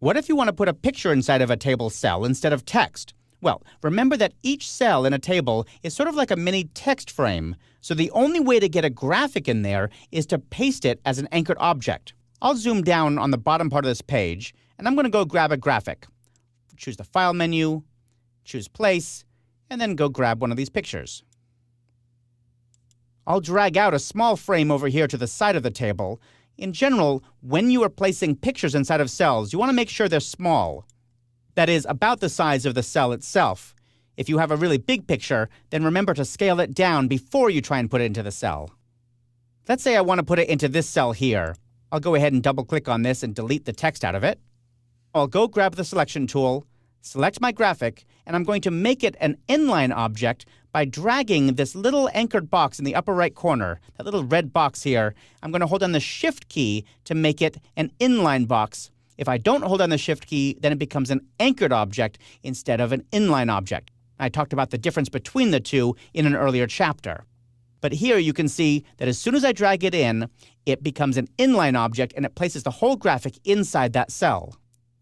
What if you want to put a picture inside of a table cell instead of text? Well, remember that each cell in a table is sort of like a mini text frame, so the only way to get a graphic in there is to paste it as an anchored object. I'll zoom down on the bottom part of this page, and I'm going to go grab a graphic. Choose the File menu, choose Place, and then go grab one of these pictures. I'll drag out a small frame over here to the side of the table. In general, when you are placing pictures inside of cells, you want to make sure they're small. That is, about the size of the cell itself. If you have a really big picture, then remember to scale it down before you try and put it into the cell. Let's say I want to put it into this cell here. I'll go ahead and double-click on this and delete the text out of it. I'll go grab the selection tool, select my graphic, and I'm going to make it an inline object by dragging this little anchored box in the upper right corner, that little red box here. I'm going to hold down the Shift key to make it an inline box. If I don't hold down the Shift key, then it becomes an anchored object instead of an inline object. I talked about the difference between the two in an earlier chapter. But here you can see that as soon as I drag it in, it becomes an inline object and it places the whole graphic inside that cell.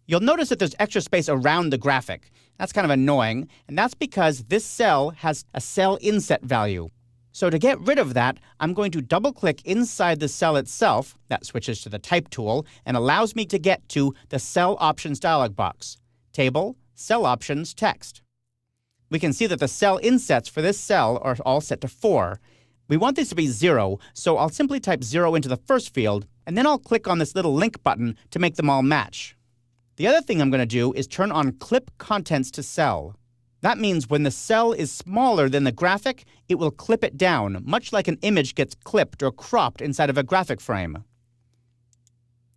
You'll notice that there's extra space around the graphic. That's kind of annoying, and that's because this cell has a cell inset value. So to get rid of that, I'm going to double-click inside the cell itself. That switches to the Type tool and allows me to get to the Cell Options dialog box. Table, Cell Options, Text. We can see that the cell insets for this cell are all set to 4. We want these to be 0, so I'll simply type 0 into the first field, and then I'll click on this little link button to make them all match. The other thing I'm going to do is turn on Clip Contents to Cell. That means when the cell is smaller than the graphic, it will clip it down, much like an image gets clipped or cropped inside of a graphic frame.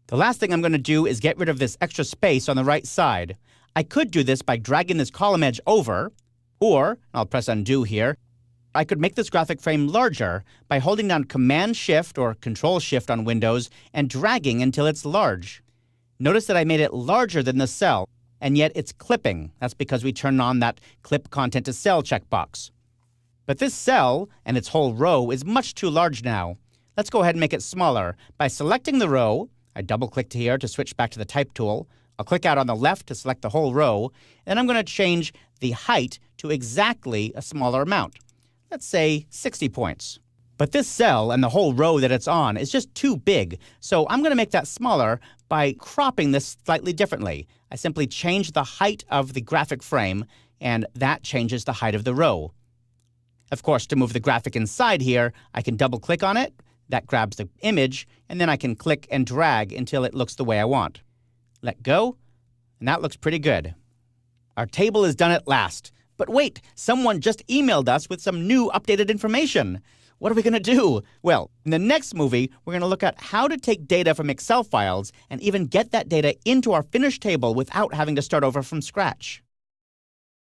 The last thing I'm going to do is get rid of this extra space on the right side. I could do this by dragging this column edge over, or, I'll press undo here, I could make this graphic frame larger by holding down Command-Shift or Control-Shift on Windows and dragging until it's large. Notice that I made it larger than the cell, and yet it's clipping. That's because we turned on that Clip Content to Cell checkbox. But this cell and its whole row is much too large now. Let's go ahead and make it smaller. By selecting the row, I double-clicked here to switch back to the Type tool. I'll click out on the left to select the whole row, and I'm going to change the height to exactly a smaller amount. Let's say 60 points. But this cell and the whole row that it's on is just too big, so I'm going to make that smaller by cropping this slightly differently. I simply change the height of the graphic frame, and that changes the height of the row. Of course, to move the graphic inside here, I can double-click on it. That grabs the image, and then I can click and drag until it looks the way I want. Let go, and that looks pretty good. Our table is done at last. But wait, someone just emailed us with some new updated information. What are we going to do? Well, in the next movie, we're going to look at how to take data from Excel files and even get that data into our finished table without having to start over from scratch.